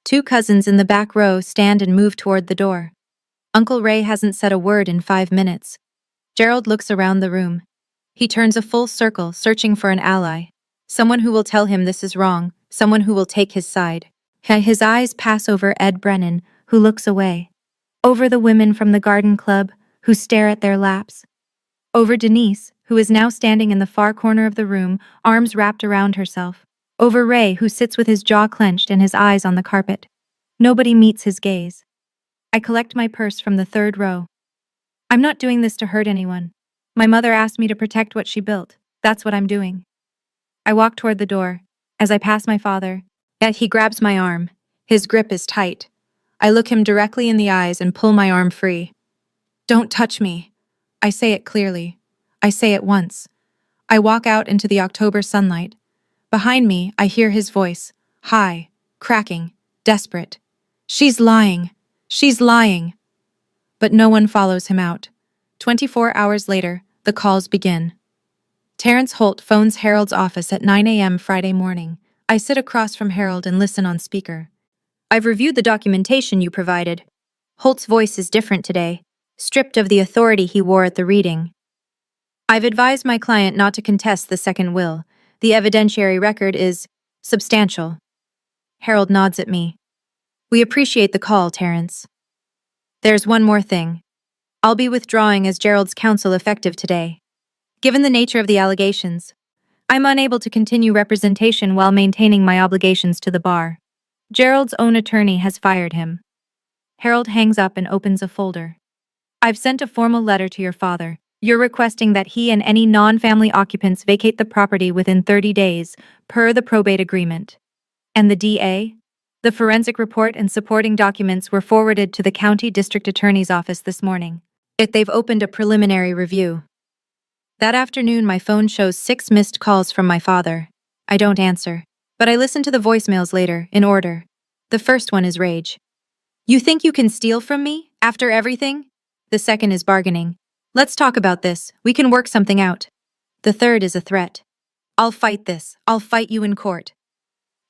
2 cousins in the back row stand and move toward the door. Uncle Ray hasn't said a word in 5 minutes. Gerald looks around the room. He turns a full circle, searching for an ally. Someone who will tell him this is wrong, someone who will take his side. His eyes pass over Ed Brennan, who looks away. Over the women from the garden club, who stare at their laps. Over Denise, who is now standing in the far corner of the room, arms wrapped around herself. Over Ray, who sits with his jaw clenched and his eyes on the carpet. Nobody meets his gaze. I collect my purse from the 3rd row. I'm not doing this to hurt anyone. My mother asked me to protect what she built. That's what I'm doing. I walk toward the door. As I pass my father, yet he grabs my arm. His grip is tight. I look him directly in the eyes and pull my arm free. Don't touch me. I say it clearly. I say it once. I walk out into the October sunlight. Behind me, I hear his voice, high, cracking, desperate. She's lying. She's lying. But no one follows him out. 24 hours later, the calls begin. Terrence Holt phones Harold's office at 9 a.m. Friday morning. I sit across from Harold and listen on speaker. I've reviewed the documentation you provided. Holt's voice is different today, stripped of the authority he wore at the reading. I've advised my client not to contest the second will. The evidentiary record is substantial. Harold nods at me. We appreciate the call, Terrence. There's one more thing. I'll be withdrawing as Gerald's counsel effective today. Given the nature of the allegations, I'm unable to continue representation while maintaining my obligations to the bar. Gerald's own attorney has fired him. Harold hangs up and opens a folder. I've sent a formal letter to your father. You're requesting that he and any non-family occupants vacate the property within 30 days, per the probate agreement. And the DA? The forensic report and supporting documents were forwarded to the county district attorney's office this morning. They've opened a preliminary review. That afternoon, my phone shows 6 missed calls from my father. I don't answer, but I listen to the voicemails later, in order. The first one is rage. You think you can steal from me, after everything? The second is bargaining. Let's talk about this, we can work something out. The third is a threat. I'll fight this, I'll fight you in court.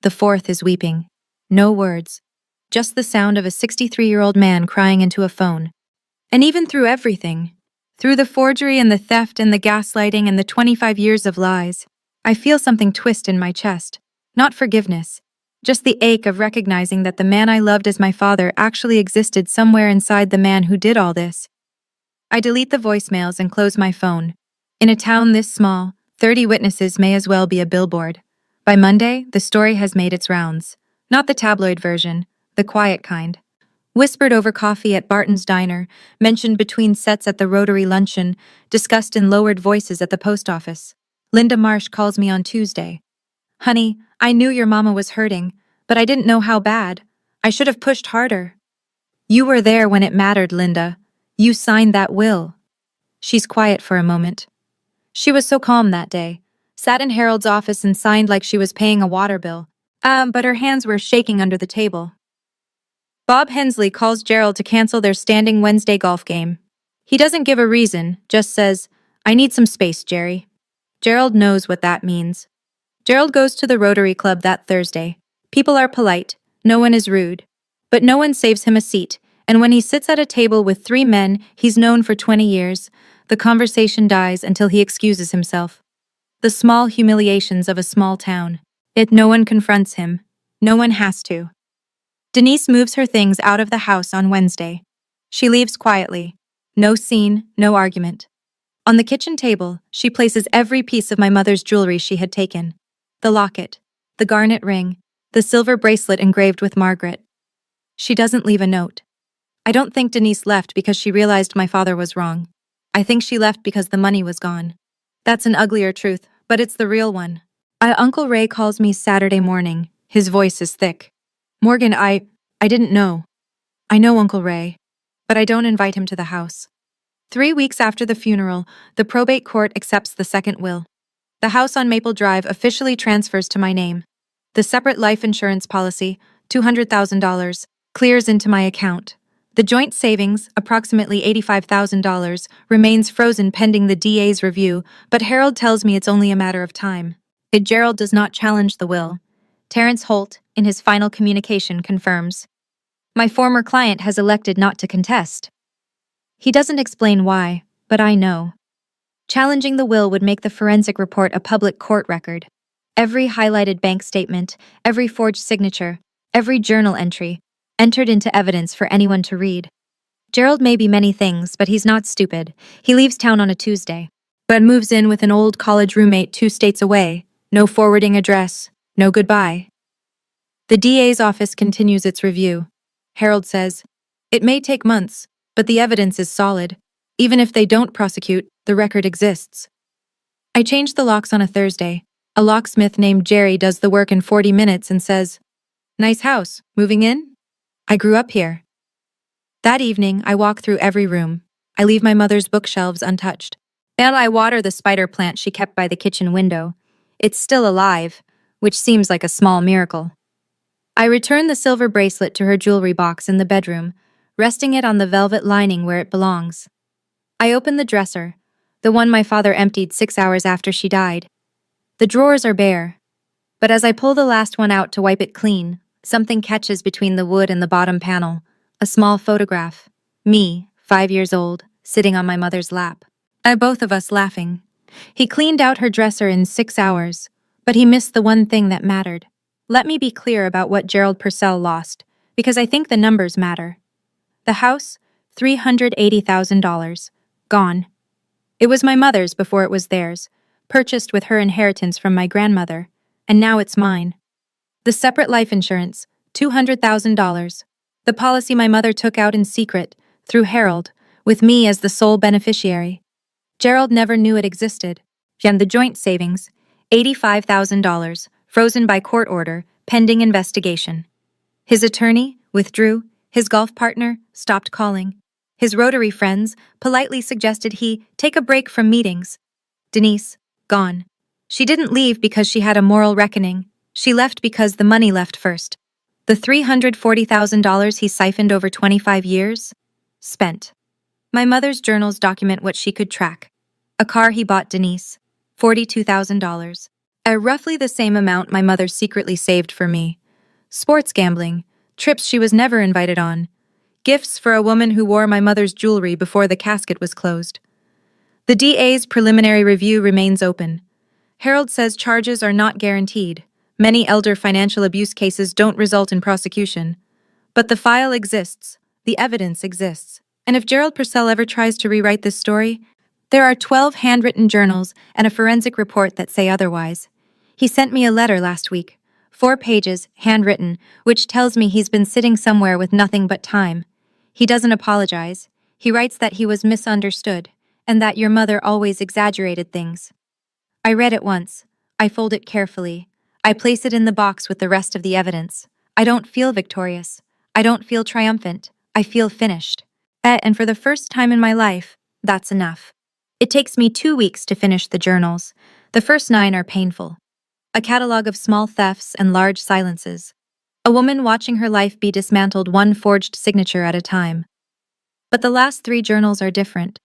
The fourth is weeping. No words. Just the sound of a 63-year-old man crying into a phone. And even through everything, through the forgery and the theft and the gaslighting and the 25 years of lies, I feel something twist in my chest. Not forgiveness. Just the ache of recognizing that the man I loved as my father actually existed somewhere inside the man who did all this. I delete the voicemails and close my phone. In a town this small, 30 witnesses may as well be a billboard. By Monday, the story has made its rounds. Not the tabloid version, the quiet kind. Whispered over coffee at Barton's Diner, mentioned between sets at the Rotary Luncheon, discussed in lowered voices at the post office. Linda Marsh calls me on Tuesday. Honey, I knew your mama was hurting, but I didn't know how bad. I should have pushed harder. You were there when it mattered, Linda. You signed that will. She's quiet for a moment. She was so calm that day. Sat in Harold's office and signed like she was paying a water bill. But her hands were shaking under the table. Bob Hensley calls Gerald to cancel their standing Wednesday golf game. He doesn't give a reason, just says, "I need some space, Jerry." Gerald knows what that means. Gerald goes to the Rotary Club that Thursday. People are polite, no one is rude. But no one saves him a seat, and when he sits at a table with three men he's known for 20 years, the conversation dies until he excuses himself. The small humiliations of a small town. No one confronts him. No one has to. Denise moves her things out of the house on Wednesday. She leaves quietly. No scene, no argument. On the kitchen table, she places every piece of my mother's jewelry she had taken. The locket, the garnet ring, the silver bracelet engraved with Margaret. She doesn't leave a note. I don't think Denise left because she realized my father was wrong. I think she left because the money was gone. That's an uglier truth, but it's the real one. Uncle Ray calls me Saturday morning. His voice is thick. "Morgan, I didn't know." "I know Uncle Ray, but I don't invite him to the house." 3 weeks after the funeral, the probate court accepts the second will. The house on Maple Drive officially transfers to my name. The separate life insurance policy, $200,000, clears into my account. The joint savings, approximately $85,000, remains frozen pending the DA's review, but Harold tells me it's only a matter of time. Gerald does not challenge the will. Terrence Holt, in his final communication, confirms. My former client has elected not to contest. He doesn't explain why, but I know. Challenging the will would make the forensic report a public court record. Every highlighted bank statement, every forged signature, every journal entry, entered into evidence for anyone to read. Gerald may be many things, but he's not stupid. He leaves town on a Tuesday, but moves in with an old college roommate 2 states away. No forwarding address, no goodbye. The DA's office continues its review. Harold says, "It may take months, but the evidence is solid. Even if they don't prosecute, the record exists." I change the locks on a Thursday. A locksmith named Jerry does the work in 40 minutes and says, "Nice house, moving in?" "I grew up here." That evening, I walk through every room. I leave my mother's bookshelves untouched. Then I water the spider plant she kept by the kitchen window. It's still alive, which seems like a small miracle. I return the silver bracelet to her jewelry box in the bedroom, resting it on the velvet lining where it belongs. I open the dresser, the one my father emptied 6 hours after she died. The drawers are bare, but as I pull the last one out to wipe it clean, something catches between the wood and the bottom panel. A small photograph. Me, 5 years old, sitting on my mother's lap. Both of us laughing. He cleaned out her dresser in 6 hours, but he missed the one thing that mattered. Let me be clear about what Gerald Purcell lost, because I think the numbers matter. The house, $380,000. Gone. It was my mother's before it was theirs, purchased with her inheritance from my grandmother, and now it's mine. The separate life insurance, $200,000. The policy my mother took out in secret, through Harold, with me as the sole beneficiary. Gerald never knew it existed. And the joint savings, $85,000, frozen by court order, pending investigation. His attorney withdrew, his golf partner stopped calling. His Rotary friends politely suggested he take a break from meetings. Denise, gone. She didn't leave because she had a moral reckoning. She left because the money left first. The $340,000 he siphoned over 25 years? Spent. My mother's journals document what she could track. A car he bought Denise, $42,000. Roughly the same amount my mother secretly saved for me. Sports gambling, trips she was never invited on. Gifts for a woman who wore my mother's jewelry before the casket was closed. The DA's preliminary review remains open. Harold says charges are not guaranteed. Many elder financial abuse cases don't result in prosecution. But the file exists, the evidence exists, and if Gerald Purcell ever tries to rewrite this story, there are 12 handwritten journals and a forensic report that say otherwise. He sent me a letter last week, 4 pages, handwritten, which tells me he's been sitting somewhere with nothing but time. He doesn't apologize. He writes that he was misunderstood, and that your mother always exaggerated things. I read it once. I fold it carefully. I place it in the box with the rest of the evidence. I don't feel victorious. I don't feel triumphant. I feel finished. And for the first time in my life, that's enough. It takes me 2 weeks to finish the journals. The first 9 are painful. A catalog of small thefts and large silences. A woman watching her life be dismantled one forged signature at a time. But the last 3 journals are different.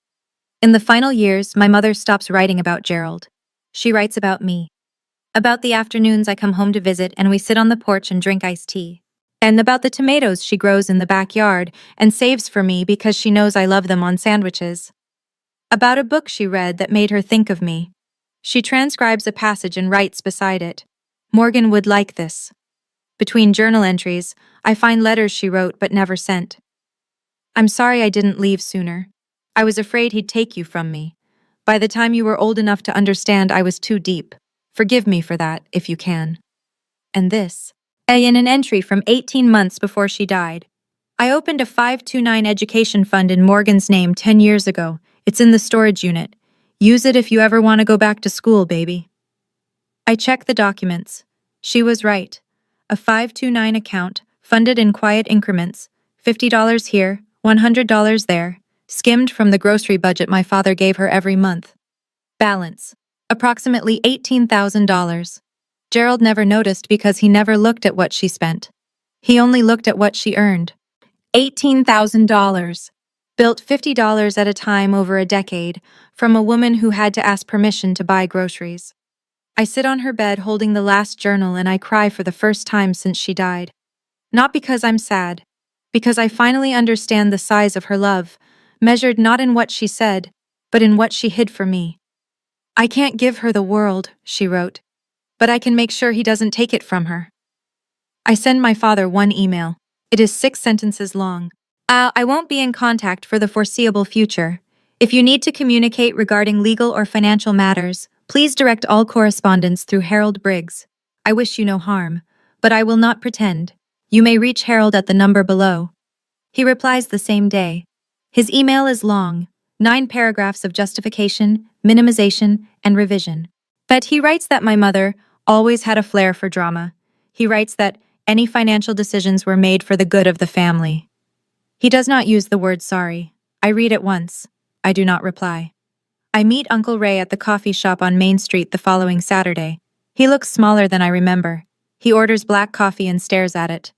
In the final years, my mother stops writing about Gerald. She writes about me. About the afternoons I come home to visit and we sit on the porch and drink iced tea. And about the tomatoes she grows in the backyard and saves for me because she knows I love them on sandwiches. About a book she read that made her think of me. She transcribes a passage and writes beside it. Morgan would like this. Between journal entries, I find letters she wrote but never sent. I'm sorry I didn't leave sooner. I was afraid he'd take you from me. By the time you were old enough to understand, I was too deep. Forgive me for that, if you can. And this. In an entry from 18 months before she died. I opened a 529 education fund in Morgan's name 10 years ago. It's in the storage unit. Use it if you ever want to go back to school, baby. I checked the documents. She was right. A 529 account, funded in quiet increments. $50 here, $100 there, skimmed from the grocery budget my father gave her every month. Balance. Approximately $18,000. Gerald never noticed because he never looked at what she spent. He only looked at what she earned. $18,000. Built $50 at a time over a decade, from a woman who had to ask permission to buy groceries. I sit on her bed holding the last journal and I cry for the first time since she died. Not because I'm sad, because I finally understand the size of her love, measured not in what she said, but in what she hid for me. I can't give her the world, she wrote, but I can make sure he doesn't take it from her. I send my father one email. It is 6 sentences long. I won't be in contact for the foreseeable future. If you need to communicate regarding legal or financial matters, please direct all correspondence through Harold Briggs. I wish you no harm, but I will not pretend. You may reach Harold at the number below. He replies the same day. His email is long, 9 paragraphs of justification, minimization, and revision. But he writes that my mother always had a flair for drama. He writes that any financial decisions were made for the good of the family. He does not use the word sorry. I read it once. I do not reply. I meet Uncle Ray at the coffee shop on Main Street the following Saturday. He looks smaller than I remember. He orders black coffee and stares at it.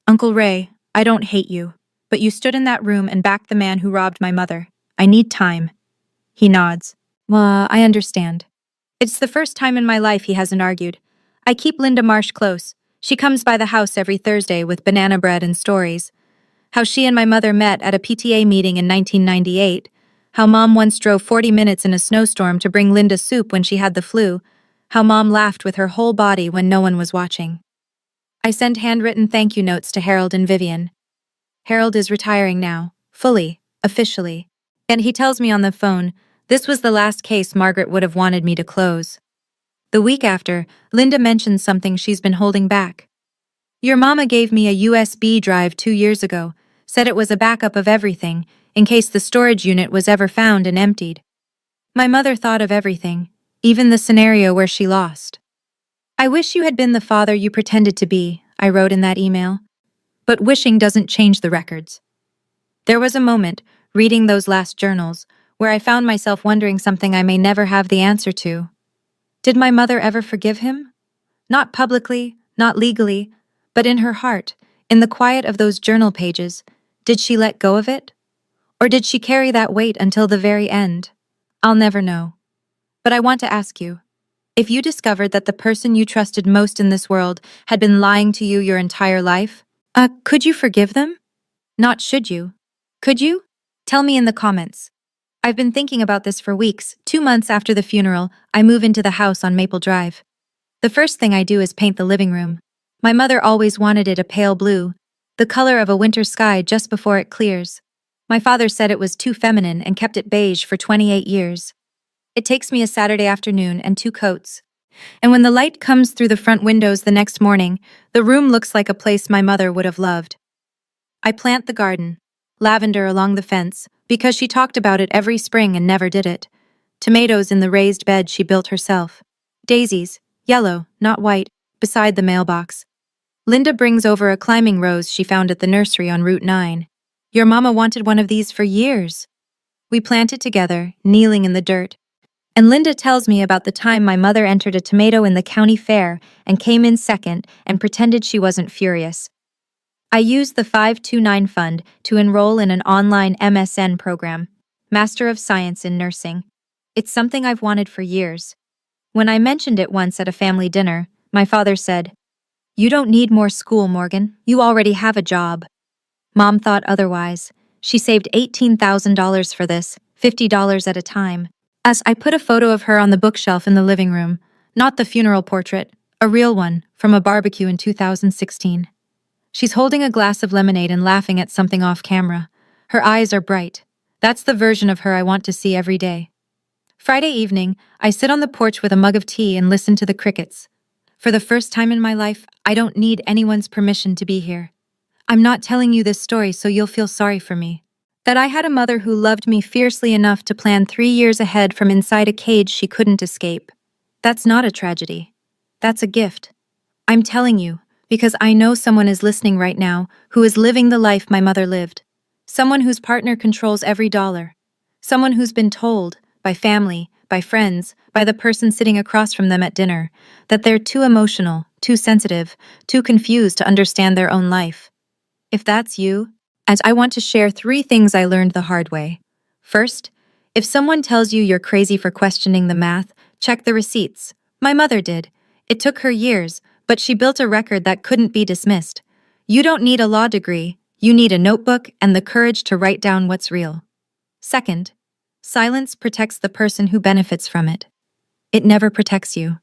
Uncle Ray, I don't hate you, but you stood in that room and backed the man who robbed my mother. I need time. He nods. I understand. It's the first time in my life he hasn't argued. I keep Linda Marsh close. She comes by the house every Thursday with banana bread and stories. How she and my mother met at a PTA meeting in 1998. How Mom once drove 40 minutes in a snowstorm to bring Linda soup when she had the flu. How Mom laughed with her whole body when no one was watching. I send handwritten thank you notes to Harold and Vivian. Harold is retiring now, fully, officially. And he tells me on the phone, this was the last case Margaret would have wanted me to close. The week after, Linda mentions something she's been holding back. Your mama gave me a USB drive 2 years ago, said it was a backup of everything, in case the storage unit was ever found and emptied. My mother thought of everything, even the scenario where she lost. I wish you had been the father you pretended to be, I wrote in that email. But wishing doesn't change the records. There was a moment, reading those last journals, where I found myself wondering something I may never have the answer to. Did my mother ever forgive him? Not publicly, not legally, but in her heart, in the quiet of those journal pages, did she let go of it? Or did she carry that weight until the very end? I'll never know. But I want to ask you, if you discovered that the person you trusted most in this world had been lying to you your entire life, could you forgive them? Not should you. Could you? Tell me in the comments. I've been thinking about this for weeks. 2 months after the funeral, I move into the house on Maple Drive. The first thing I do is paint the living room. My mother always wanted it a pale blue, the color of a winter sky just before it clears. My father said it was too feminine and kept it beige for 28 years. It takes me a Saturday afternoon and 2 coats. And when the light comes through the front windows the next morning, the room looks like a place my mother would have loved. I plant the garden, lavender along the fence, because she talked about it every spring and never did it. Tomatoes in the raised bed she built herself. Daisies, yellow, not white, beside the mailbox. Linda brings over a climbing rose she found at the nursery on Route 9. Your mama wanted one of these for years. We plant it together, kneeling in the dirt. And Linda tells me about the time my mother entered a tomato in the county fair and came in second and pretended she wasn't furious. I used the 529 fund to enroll in an online MSN program, Master of Science in Nursing. It's something I've wanted for years. When I mentioned it once at a family dinner, my father said, "You don't need more school, Morgan. You already have a job." Mom thought otherwise. She saved $18,000 for this, $50 at a time. As I put a photo of her on the bookshelf in the living room, not the funeral portrait, a real one, from a barbecue in 2016. She's holding a glass of lemonade and laughing at something off camera. Her eyes are bright. That's the version of her I want to see every day. Friday evening, I sit on the porch with a mug of tea and listen to the crickets. For the first time in my life, I don't need anyone's permission to be here. I'm not telling you this story so you'll feel sorry for me. That I had a mother who loved me fiercely enough to plan 3 years ahead from inside a cage she couldn't escape. That's not a tragedy. That's a gift. I'm telling you, because I know someone is listening right now who is living the life my mother lived. Someone whose partner controls every dollar. Someone who's been told, by family, by friends, by the person sitting across from them at dinner, that they're too emotional, too sensitive, too confused to understand their own life. If that's you, and I want to share 3 things I learned the hard way. First, if someone tells you you're crazy for questioning the math, check the receipts. My mother did. It took her years, but she built a record that couldn't be dismissed. You don't need a law degree, you need a notebook and the courage to write down what's real. Second, silence protects the person who benefits from it. It never protects you.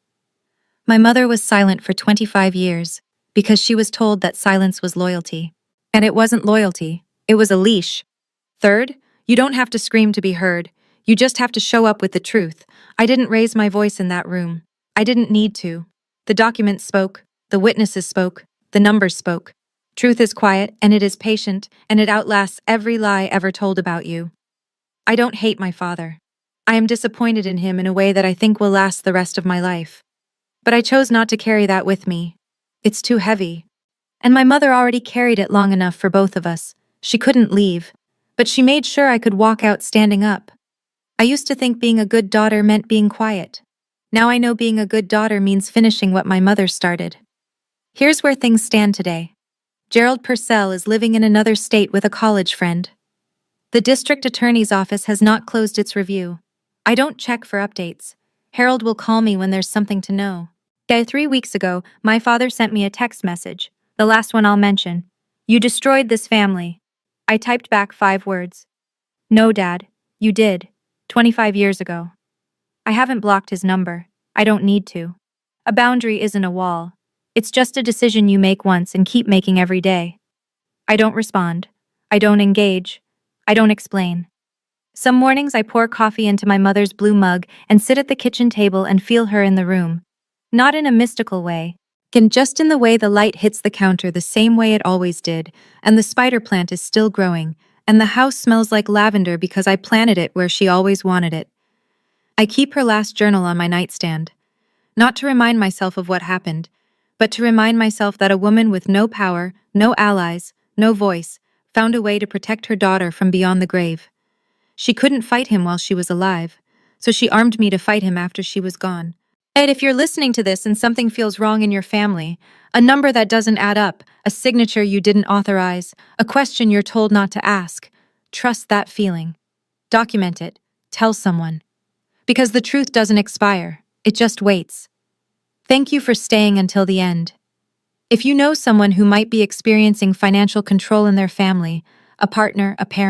My mother was silent for 25 years because she was told that silence was loyalty. And it wasn't loyalty, it was a leash. Third, you don't have to scream to be heard. You just have to show up with the truth. I didn't raise my voice in that room. I didn't need to. The documents spoke, the witnesses spoke, the numbers spoke. Truth is quiet, and it is patient, and it outlasts every lie ever told about you. I don't hate my father. I am disappointed in him in a way that I think will last the rest of my life. But I chose not to carry that with me. It's too heavy. And my mother already carried it long enough for both of us. She couldn't leave, but she made sure I could walk out standing up. I used to think being a good daughter meant being quiet. Now I know being a good daughter means finishing what my mother started. Here's where things stand today. Gerald Purcell is living in another state with a college friend. The district attorney's office has not closed its review. I don't check for updates. Harold will call me when there's something to know. 3 weeks ago, my father sent me a text message. The last one I'll mention. "You destroyed this family." I typed back 5 words. "No, Dad, you did. 25 years ago." I haven't blocked his number. I don't need to. A boundary isn't a wall. It's just a decision you make once and keep making every day. I don't respond. I don't engage. I don't explain. Some mornings I pour coffee into my mother's blue mug and sit at the kitchen table and feel her in the room. Not in a mystical way. Just in the way the light hits the counter the same way it always did, and the spider plant is still growing, and the house smells like lavender because I planted it where she always wanted it. I keep her last journal on my nightstand. Not to remind myself of what happened, but to remind myself that a woman with no power, no allies, no voice, found a way to protect her daughter from beyond the grave. She couldn't fight him while she was alive, so she armed me to fight him after she was gone. And if you're listening to this and something feels wrong in your family, a number that doesn't add up, a signature you didn't authorize, a question you're told not to ask, trust that feeling. Document it. Tell someone. Because the truth doesn't expire. It just waits. Thank you for staying until the end. If you know someone who might be experiencing financial control in their family, a partner, a parent,